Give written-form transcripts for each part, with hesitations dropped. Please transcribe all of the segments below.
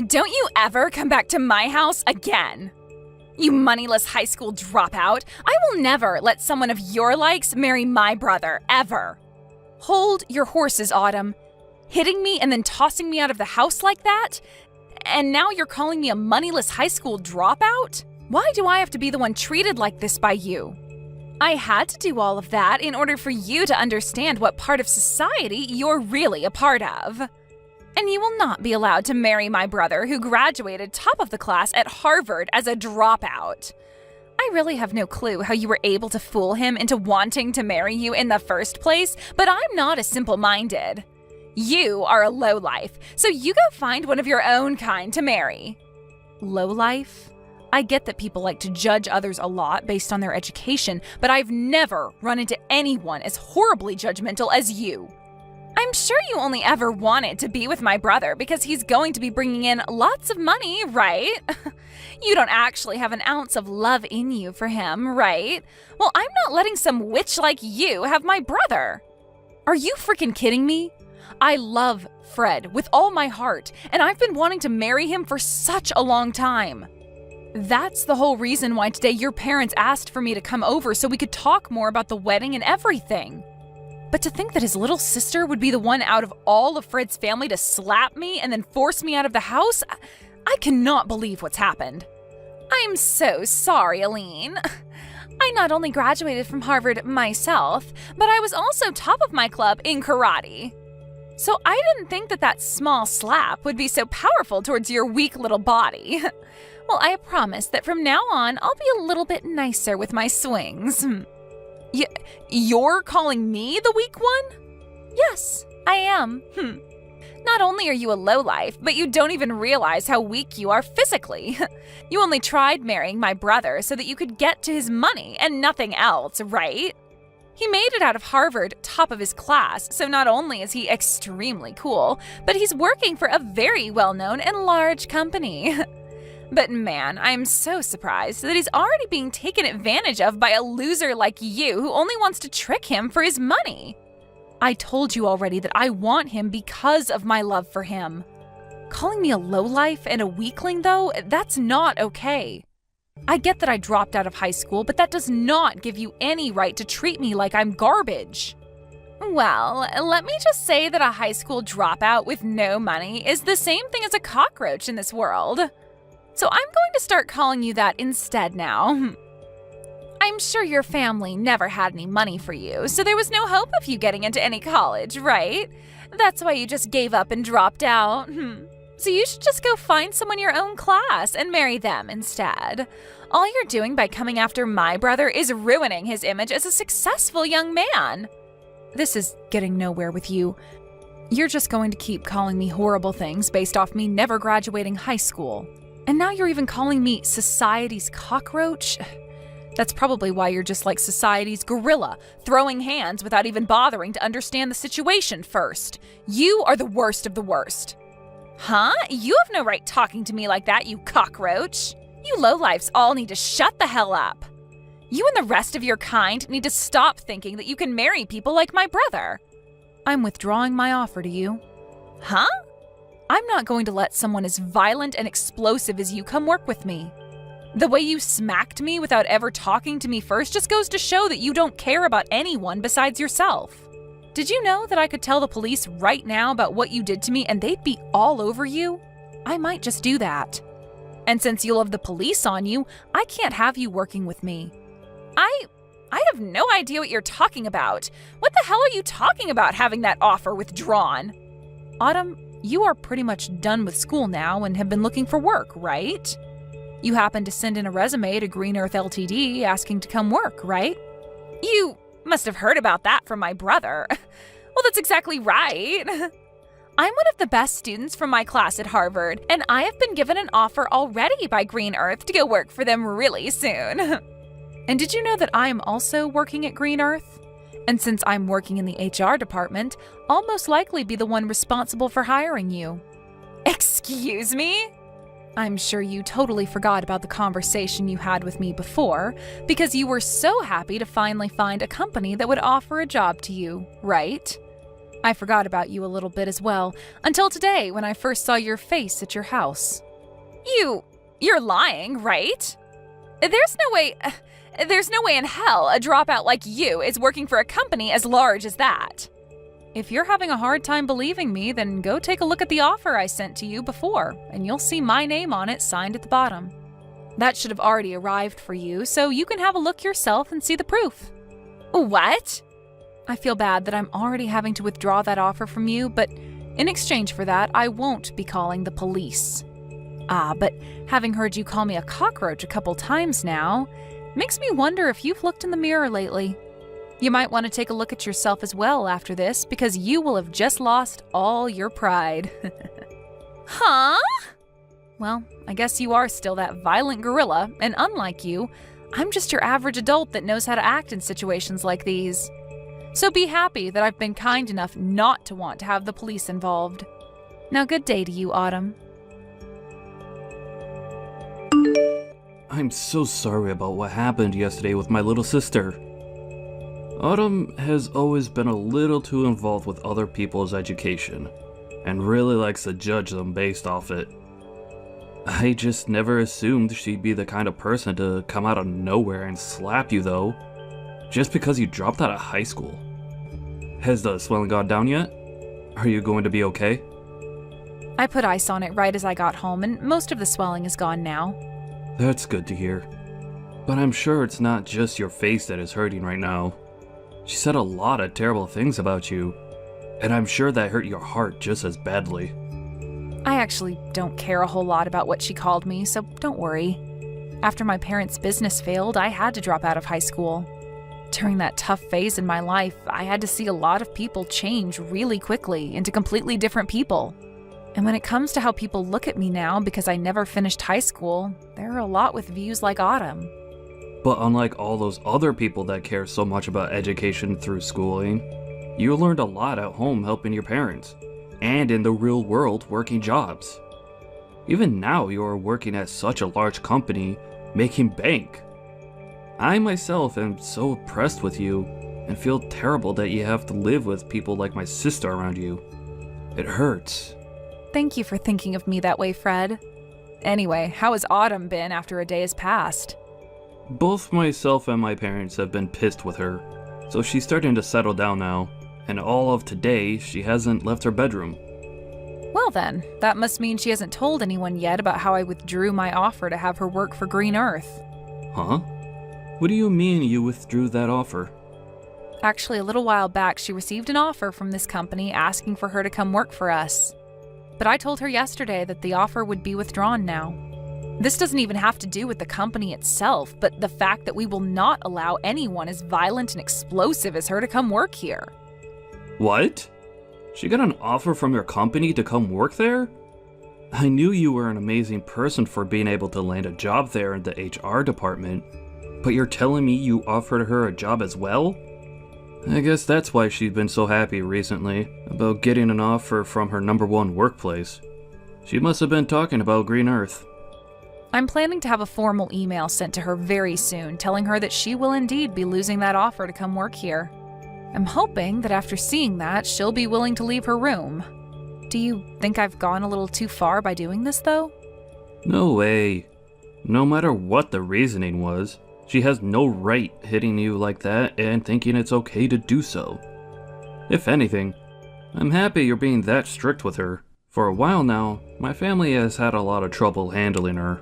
Don't you ever come back to my house again. You moneyless high school dropout. I will never let someone of your likes marry my brother, ever. Hold your horses, Autumn. Hitting me and then tossing me out of the house like that? And now you're calling me a moneyless high school dropout? Why do I have to be the one treated like this by you? I had to do all of that in order for you to understand what part of society you're really a part of. And you will not be allowed to marry my brother who graduated top of the class at Harvard as a dropout. I really have no clue how you were able to fool him into wanting to marry you in the first place, but I'm not as simple-minded. You are a lowlife, so you go find one of your own kind to marry. Lowlife? I get that people like to judge others a lot based on their education, but I've never run into anyone as horribly judgmental as you. I'm sure you only ever wanted to be with my brother because he's going to be bringing in lots of money, right? You don't actually have an ounce of love in you for him, right? Well, I'm not letting some witch like you have my brother. Are you freaking kidding me? I love Fred with all my heart, and I've been wanting to marry him for such a long time. That's the whole reason why today your parents asked for me to come over so we could talk more about the wedding and everything. But to think that his little sister would be the one out of all of Fred's family to slap me and then force me out of the house? I cannot believe what's happened. I'm so sorry, Aline. I not only graduated from Harvard myself, but I was also top of my club in karate. So I didn't think that small slap would be so powerful towards your weak little body. Well, I promise that from now on, I'll be a little bit nicer with my swings. You're calling me the weak one? Yes, I am. Not only are you a lowlife, but you don't even realize how weak you are physically. You only tried marrying my brother so that you could get to his money and nothing else, right? He made it out of Harvard, top of his class, so not only is he extremely cool, but he's working for a very well-known and large company. But man, I'm so surprised that he's already being taken advantage of by a loser like you who only wants to trick him for his money. I told you already that I want him because of my love for him. Calling me a lowlife and a weakling, though, that's not okay. I get that I dropped out of high school, but that does not give you any right to treat me like I'm garbage. Well, let me just say that a high school dropout with no money is the same thing as a cockroach in this world. So I'm going to start calling you that instead now. I'm sure your family never had any money for you, so there was no hope of you getting into any college, right? That's why you just gave up and dropped out. So you should just go find someone your own class and marry them instead. All you're doing by coming after my brother is ruining his image as a successful young man. This is getting nowhere with you. You're just going to keep calling me horrible things based off me never graduating high school. And now you're even calling me society's cockroach? That's probably why you're just like society's gorilla, throwing hands without even bothering to understand the situation first. You are the worst of the worst. Huh? You have no right talking to me like that, you cockroach. You lowlifes all need to shut the hell up. You and the rest of your kind need to stop thinking that you can marry people like my brother. I'm withdrawing my offer to you. Huh? I'm not going to let someone as violent and explosive as you come work with me. The way you smacked me without ever talking to me first just goes to show that you don't care about anyone besides yourself. Did you know that I could tell the police right now about what you did to me and they'd be all over you? I might just do that. And since you'll have the police on you, I can't have you working with me. I have no idea what you're talking about. What the hell are you talking about having that offer withdrawn? Autumn, you are pretty much done with school now and have been looking for work, right? You happened to send in a resume to Green Earth Ltd. Asking to come work, right? You must have heard about that from my brother. Well, that's exactly right. I'm one of the best students from my class at Harvard, and I have been given an offer already by Green Earth to go work for them really soon. And did you know that I am also working at Green Earth? And since I'm working in the HR department, I'll most likely be the one responsible for hiring you. Excuse me? I'm sure you totally forgot about the conversation you had with me before, because you were so happy to finally find a company that would offer a job to you, right? I forgot about you a little bit as well, until today when I first saw your face at your house. You're lying, right? There's no way in hell a dropout like you is working for a company as large as that. If you're having a hard time believing me, then go take a look at the offer I sent to you before, and you'll see my name on it signed at the bottom. That should have already arrived for you, so you can have a look yourself and see the proof. What? I feel bad that I'm already having to withdraw that offer from you, but in exchange for that, I won't be calling the police. But having heard you call me a cockroach a couple times now, makes me wonder if you've looked in the mirror lately. You might want to take a look at yourself as well after this, because you will have just lost all your pride. Huh? Well, I guess you are still that violent gorilla, and unlike you, I'm just your average adult that knows how to act in situations like these. So be happy that I've been kind enough not to want to have the police involved. Now, good day to you, Autumn. I'm so sorry about what happened yesterday with my little sister. Autumn has always been a little too involved with other people's education, and really likes to judge them based off it. I just never assumed she'd be the kind of person to come out of nowhere and slap you though, just because you dropped out of high school. Has the swelling gone down yet? Are you going to be okay? I put ice on it right as I got home, and most of the swelling is gone now. That's good to hear. But I'm sure it's not just your face that is hurting right now. She said a lot of terrible things about you, and I'm sure that hurt your heart just as badly. I actually don't care a whole lot about what she called me, so don't worry. After my parents' business failed, I had to drop out of high school. During that tough phase in my life, I had to see a lot of people change really quickly into completely different people. And when it comes to how people look at me now because I never finished high school, there are a lot with views like Autumn. But unlike all those other people that care so much about education through schooling, you learned a lot at home helping your parents, and in the real world working jobs. Even now you are working at such a large company, making bank. I myself am so impressed with you, and feel terrible that you have to live with people like my sister around you. It hurts. Thank you for thinking of me that way, Fred. Anyway, how has Autumn been after a day has passed? Both myself and my parents have been pissed with her, so she's starting to settle down now, and all of today she hasn't left her bedroom. Well then, that must mean she hasn't told anyone yet about how I withdrew my offer to have her work for Green Earth. Huh? What do you mean you withdrew that offer? Actually, a little while back she received an offer from this company asking for her to come work for us. But I told her yesterday that the offer would be withdrawn now. This doesn't even have to do with the company itself, but the fact that we will not allow anyone as violent and explosive as her to come work here. What? She got an offer from your company to come work there? I knew you were an amazing person for being able to land a job there in the HR department, but you're telling me you offered her a job as well? I guess that's why she's been so happy recently about getting an offer from her #1 workplace. She must have been talking about Green Earth. I'm planning to have a formal email sent to her very soon telling her that she will indeed be losing that offer to come work here. I'm hoping that after seeing that, she'll be willing to leave her room. Do you think I've gone a little too far by doing this, though? No way. No matter what the reasoning was, she has no right hitting you like that and thinking it's okay to do so. If anything, I'm happy you're being that strict with her. For a while now, my family has had a lot of trouble handling her.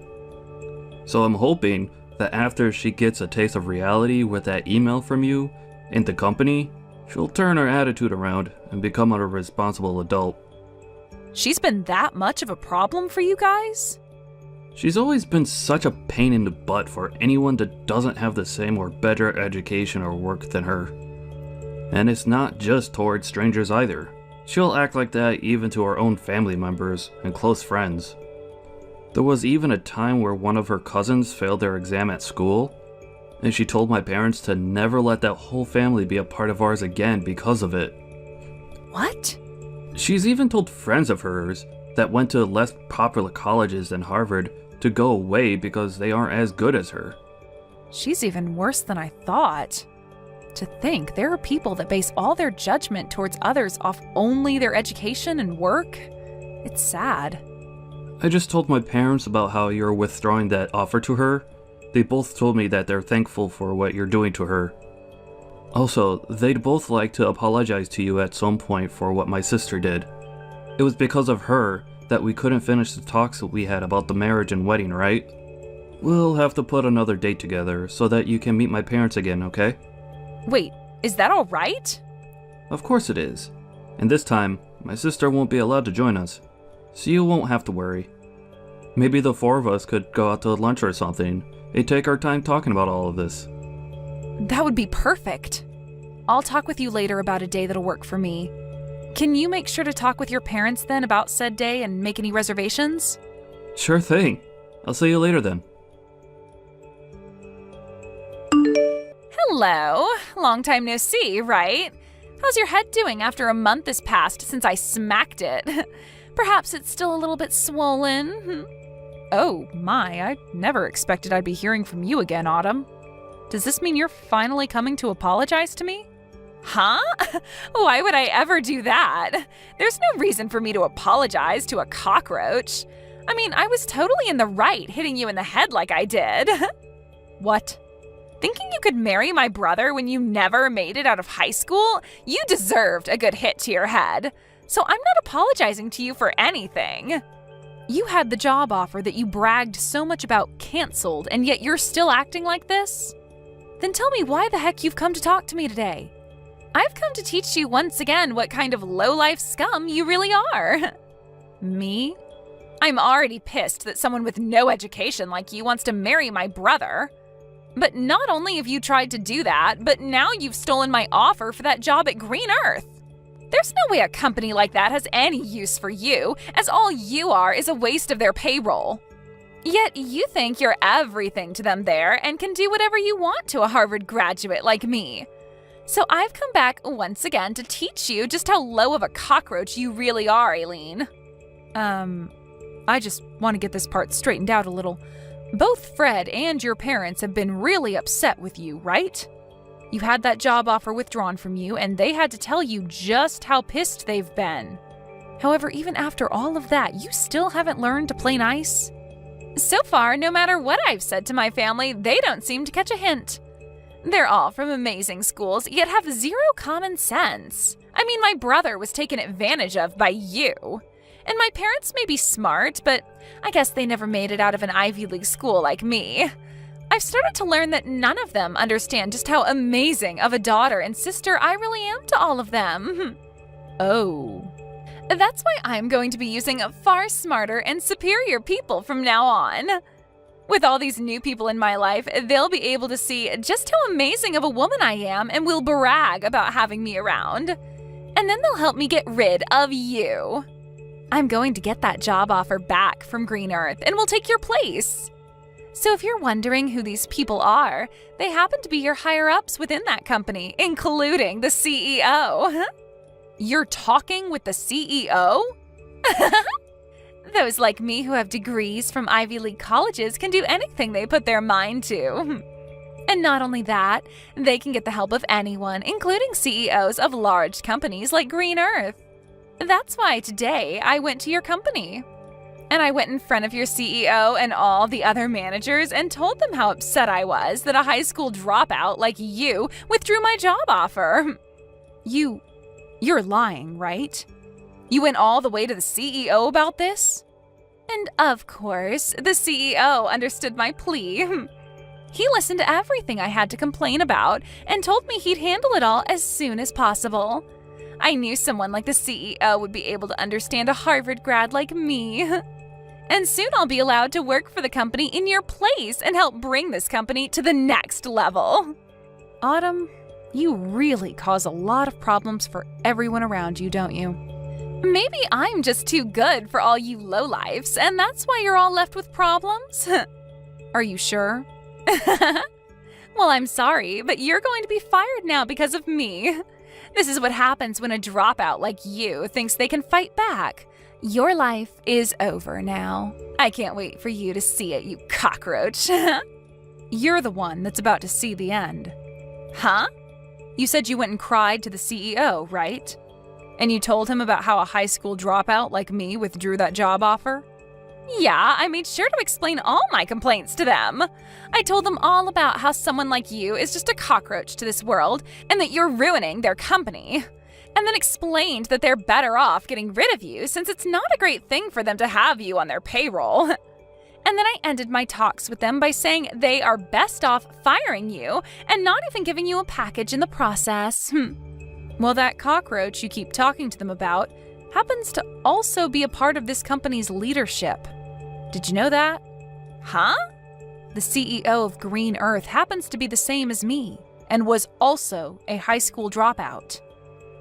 So I'm hoping that after she gets a taste of reality with that email from you in the company, she'll turn her attitude around and become a responsible adult. She's been that much of a problem for you guys? She's always been such a pain in the butt for anyone that doesn't have the same or better education or work than her. And it's not just towards strangers either. She'll act like that even to her own family members and close friends. There was even a time where one of her cousins failed their exam at school, and she told my parents to never let that whole family be a part of ours again because of it. What? She's even told friends of hers that went to less popular colleges than Harvard to go away because they aren't as good as her. She's even worse than I thought. To think there are people that base all their judgment towards others off only their education and work. It's sad. I just told my parents about how you're withdrawing that offer to her. They both told me that they're thankful for what you're doing to her. Also, they'd both like to apologize to you at some point for what my sister did. It was because of her that we couldn't finish the talks that we had about the marriage and wedding, right? We'll have to put another date together so that you can meet my parents again, okay? Wait, is that all right? Of course it is. And this time, my sister won't be allowed to join us, so you won't have to worry. Maybe the four of us could go out to lunch or something and take our time talking about all of this. That would be perfect. I'll talk with you later about a day that'll work for me. Can you make sure to talk with your parents then about said day and make any reservations? Sure thing. I'll see you later then. Hello. Long time no see, right? How's your head doing after a month has passed since I smacked it? Perhaps it's still a little bit swollen. Oh my, I never expected I'd be hearing from you again, Autumn. Does this mean you're finally coming to apologize to me? Huh? Why would I ever do that? There's no reason for me to apologize to a cockroach. I mean, I was totally in the right hitting you in the head like I did. What? Thinking you could marry my brother when you never made it out of high school? You deserved a good hit to your head. So I'm not apologizing to you for anything. You had the job offer that you bragged so much about canceled, and yet you're still acting like this? Then tell me why the heck you've come to talk to me today. I've come to teach you once again what kind of low-life scum you really are. Me? I'm already pissed that someone with no education like you wants to marry my brother. But not only have you tried to do that, but now you've stolen my offer for that job at Green Earth. There's no way a company like that has any use for you, as all you are is a waste of their payroll. Yet you think you're everything to them there and can do whatever you want to a Harvard graduate like me. So I've come back once again to teach you just how low of a cockroach you really are, Aileen. I just want to get this part straightened out a little. Both Fred and your parents have been really upset with you, right? You had that job offer withdrawn from you, and they had to tell you just how pissed they've been. However, even after all of that, you still haven't learned to play nice? So far, no matter what I've said to my family, they don't seem to catch a hint. They're all from amazing schools, yet have zero common sense. I mean, my brother was taken advantage of by you. And my parents may be smart, but I guess they never made it out of an Ivy League school like me. I've started to learn that none of them understand just how amazing of a daughter and sister I really am to all of them. Oh. That's why I'm going to be using far smarter and superior people from now on. With all these new people in my life, they'll be able to see just how amazing of a woman I am and will brag about having me around. And then they'll help me get rid of you. I'm going to get that job offer back from Green Earth and will take your place. So if you're wondering who these people are, they happen to be your higher-ups within that company, including the CEO. You're talking with the CEO? Those like me who have degrees from Ivy League colleges can do anything they put their mind to. And not only that, they can get the help of anyone, including CEOs of large companies like Green Earth. That's why today I went to your company. And I went in front of your CEO and all the other managers and told them how upset I was that a high school dropout like you withdrew my job offer. You're lying, right? You went all the way to the CEO about this? And of course, the CEO understood my plea. He listened to everything I had to complain about and told me he'd handle it all as soon as possible. I knew someone like the CEO would be able to understand a Harvard grad like me. And soon I'll be allowed to work for the company in your place and help bring this company to the next level. Autumn, you really cause a lot of problems for everyone around you, don't you? Maybe I'm just too good for all you lowlifes, and that's why you're all left with problems? Are you sure? Well, I'm sorry, but you're going to be fired now because of me. This is what happens when a dropout like you thinks they can fight back. Your life is over now. I can't wait for you to see it, you cockroach. You're the one that's about to see the end. Huh? You said you went and cried to the CEO, right? And you told him about how a high school dropout like me withdrew that job offer? Yeah, I made sure to explain all my complaints to them. I told them all about how someone like you is just a cockroach to this world and that you're ruining their company. And then explained that they're better off getting rid of you since it's not a great thing for them to have you on their payroll. And then I ended my talks with them by saying they are best off firing you and not even giving you a package in the process. Well, that cockroach you keep talking to them about happens to also be a part of this company's leadership. Did you know that? Huh? The CEO of Green Earth happens to be the same as me and was also a high school dropout.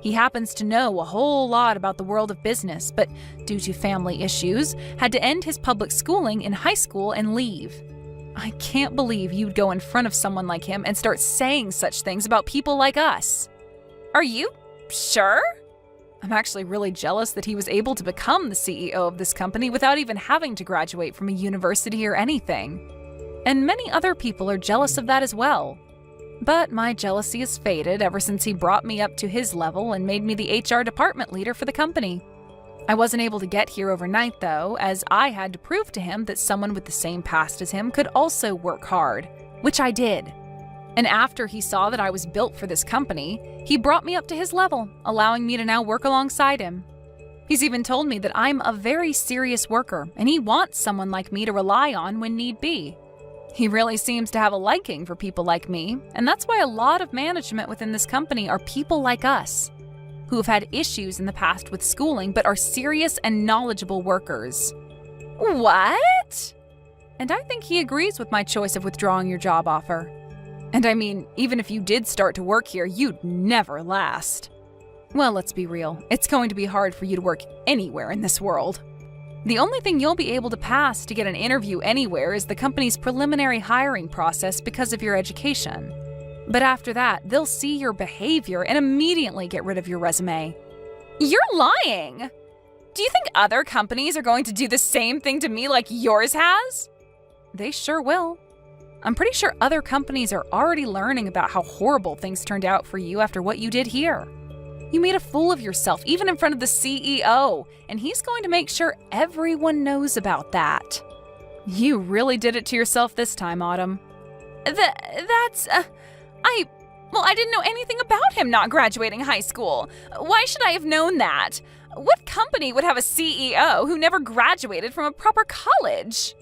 He happens to know a whole lot about the world of business, but due to family issues, had to end his public schooling in high school and leave. I can't believe you'd go in front of someone like him and start saying such things about people like us. Are you sure? I'm actually really jealous that he was able to become the CEO of this company without even having to graduate from a university or anything. And many other people are jealous of that as well. But my jealousy has faded ever since he brought me up to his level and made me the HR department leader for the company. I wasn't able to get here overnight though, as I had to prove to him that someone with the same past as him could also work hard, which I did. And after he saw that I was built for this company, he brought me up to his level, allowing me to now work alongside him. He's even told me that I'm a very serious worker, and he wants someone like me to rely on when need be. He really seems to have a liking for people like me, and that's why a lot of management within this company are people like us, who have had issues in the past with schooling but are serious and knowledgeable workers. What? And I think he agrees with my choice of withdrawing your job offer. And I mean, even if you did start to work here, you'd never last. Well, let's be real. It's going to be hard for you to work anywhere in this world. The only thing you'll be able to pass to get an interview anywhere is the company's preliminary hiring process because of your education. But after that, they'll see your behavior and immediately get rid of your resume. You're lying! Do you think other companies are going to do the same thing to me like yours has? They sure will. I'm pretty sure other companies are already learning about how horrible things turned out for you after what you did here. You made a fool of yourself, even in front of the CEO, and he's going to make sure everyone knows about that. You really did it to yourself this time, Autumn. I didn't know anything about him not graduating high school. Why should I have known that? What company would have a CEO who never graduated from a proper college?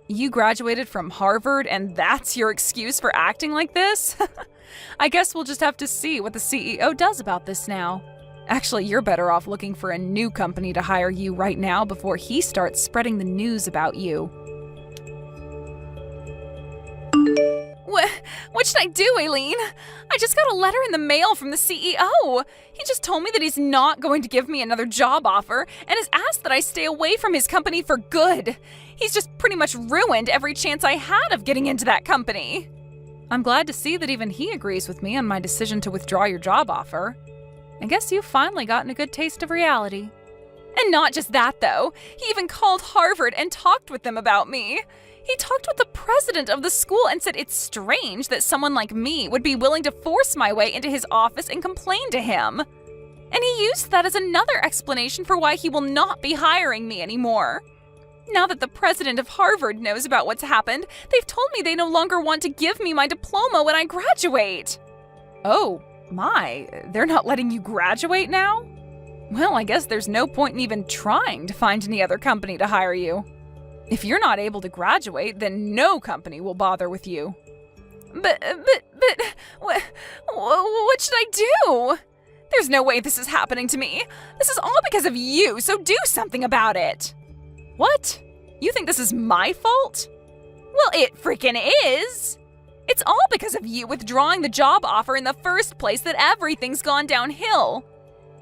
You graduated from Harvard and that's your excuse for acting like this? I guess we'll just have to see what the CEO does about this now. Actually, you're better off looking for a new company to hire you right now before he starts spreading the news about you. What should I do, Aileen? I just got a letter in the mail from the CEO. He just told me that he's not going to give me another job offer and has asked that I stay away from his company for good. He's just pretty much ruined every chance I had of getting into that company. I'm glad to see that even he agrees with me on my decision to withdraw your job offer. I guess you've finally gotten a good taste of reality. And not just that, though. He even called Harvard and talked with them about me. He talked with the president of the school and said it's strange that someone like me would be willing to force my way into his office and complain to him. And he used that as another explanation for why he will not be hiring me anymore. Now that the president of Harvard knows about what's happened, they've told me they no longer want to give me my diploma when I graduate. Oh, my, they're not letting you graduate now? Well, I guess there's no point in even trying to find any other company to hire you. If you're not able to graduate, then no company will bother with you. But, what should I do? There's no way this is happening to me. This is all because of you, so do something about it. What? You think this is my fault? Well, it freaking is. It's all because of you withdrawing the job offer in the first place that everything's gone downhill.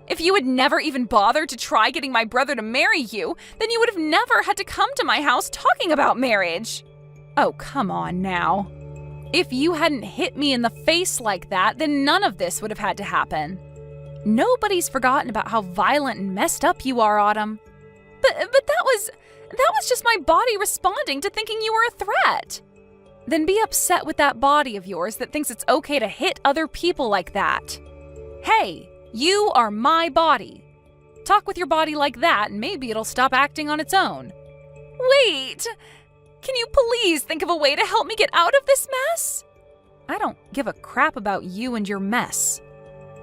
If you had never even bothered to try getting my brother to marry you, then you would have never had to come to my house talking about marriage. Oh, come on now. If you hadn't hit me in the face like that, then none of this would have had to happen. Nobody's forgotten about how violent and messed up you are, Autumn. But that was just my body responding to thinking you were a threat. then be upset with that body of yours that thinks it's okay to hit other people like that. Hey, you are my body. Talk with your body like that and maybe it'll stop acting on its own. Wait! Can you please think of a way to help me get out of this mess? I don't give a crap about you and your mess.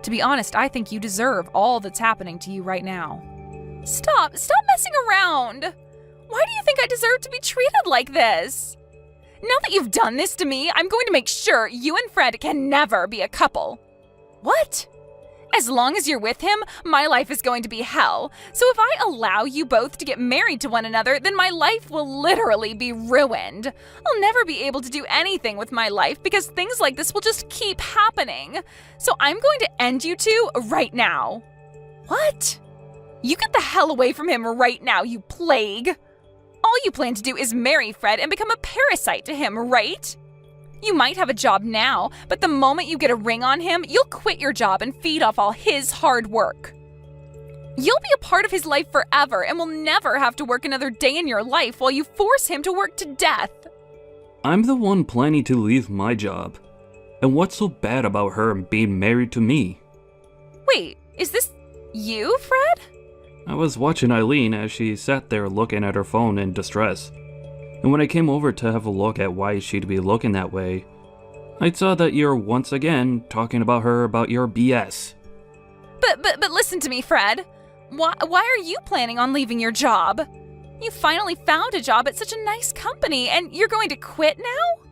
To be honest, I think you deserve all that's happening to you right now. Stop messing around! Why do you think I deserve to be treated like this? Now that you've done this to me, I'm going to make sure you and Fred can never be a couple. What? As long as you're with him, my life is going to be hell. So if I allow you both to get married to one another, then my life will literally be ruined. I'll never be able to do anything with my life because things like this will just keep happening. So I'm going to end you two right now. What? You get the hell away from him right now, you plague. All you plan to do is marry Fred and become a parasite to him, right? You might have a job now, but the moment you get a ring on him, you'll quit your job and feed off all his hard work. You'll be a part of his life forever and will never have to work another day in your life while you force him to work to death. I'm the one planning to leave my job. And what's so bad about her being married to me? Wait, is this you, Fred? I was watching Eileen as she sat there looking at her phone in distress. And when I came over to have a look at why she'd be looking that way, I saw that you're once again talking about her about your BS. But listen to me, Fred. Why are you planning on leaving your job? You finally found a job at such a nice company and you're going to quit now?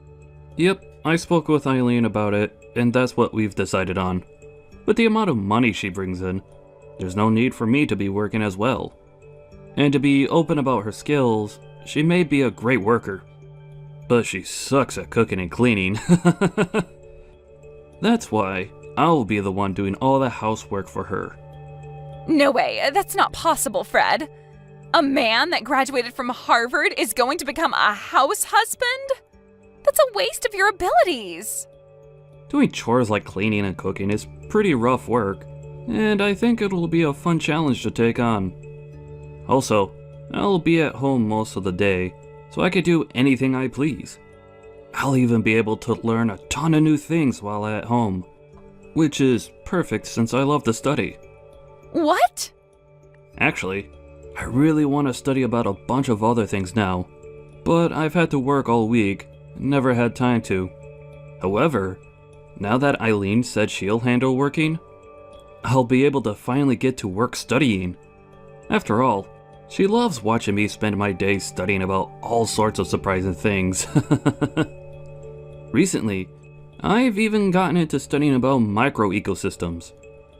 Yep, I spoke with Eileen about it, and that's what we've decided on. With the amount of money she brings in, there's no need for me to be working as well. And to be open about her skills, she may be a great worker, but she sucks at cooking and cleaning. That's why I'll be the one doing all the housework for her. No way, that's not possible, Fred. A man that graduated from Harvard is going to become a house husband? That's a waste of your abilities. Doing chores like cleaning and cooking is pretty rough work, and I think it'll be a fun challenge to take on. Also, I'll be at home most of the day, so I can do anything I please. I'll even be able to learn a ton of new things while at home, which is perfect since I love to study. What? Actually, I really want to study about a bunch of other things now, but I've had to work all week, and never had time to. However, now that Eileen said she'll handle working, I'll be able to finally get to work studying. After all, she loves watching me spend my days studying about all sorts of surprising things. Recently, I've even gotten into studying about micro-ecosystems,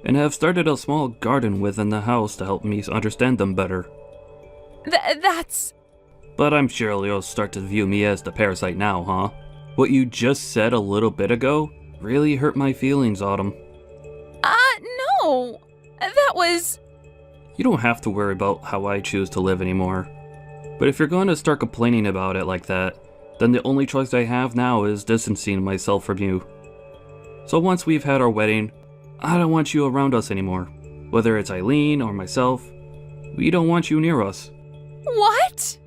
and have started a small garden within the house to help me understand them better. That's... But I'm sure you'll start to view me as the parasite now, huh? What you just said a little bit ago really hurt my feelings, Autumn. No. That was... You don't have to worry about how I choose to live anymore. But if you're going to start complaining about it like that, then the only choice I have now is distancing myself from you. So once we've had our wedding, I don't want you around us anymore. Whether it's Eileen or myself, we don't want you near us. What?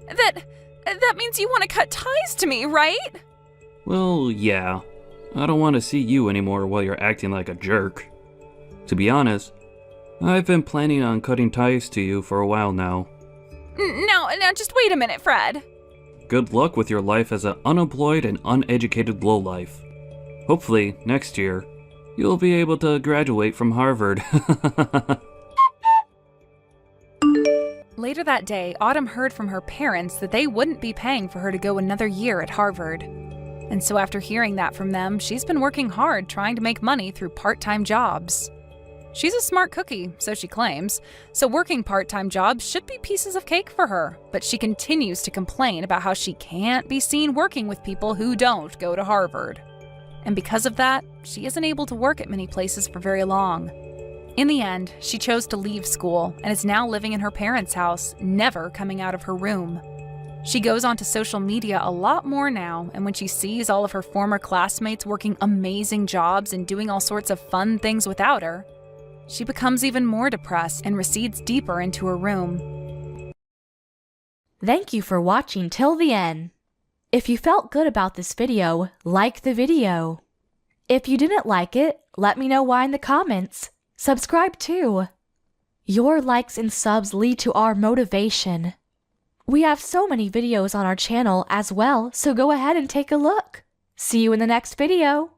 That means you want to cut ties to me, right? Well, yeah. I don't want to see you anymore while you're acting like a jerk. To be honest, I've been planning on cutting ties to you for a while now. Now, just wait a minute, Fred. Good luck with your life as an unemployed and uneducated lowlife. Hopefully, next year, you'll be able to graduate from Harvard. Later that day, Autumn heard from her parents that they wouldn't be paying for her to go another year at Harvard. And so after hearing that from them, she's been working hard trying to make money through part-time jobs. She's a smart cookie, so she claims, so working part-time jobs should be pieces of cake for her, but she continues to complain about how she can't be seen working with people who don't go to Harvard. And because of that, she isn't able to work at many places for very long. In the end, she chose to leave school and is now living in her parents' house, never coming out of her room. She goes onto social media a lot more now, and when she sees all of her former classmates working amazing jobs and doing all sorts of fun things without her, she becomes even more depressed and recedes deeper into her room. Thank you for watching till the end. If you felt good about this video, like the video. If you didn't like it, let me know why in the comments. Subscribe too. Your likes and subs lead to our motivation. We have so many videos on our channel as well, so go ahead and take a look. See you in the next video.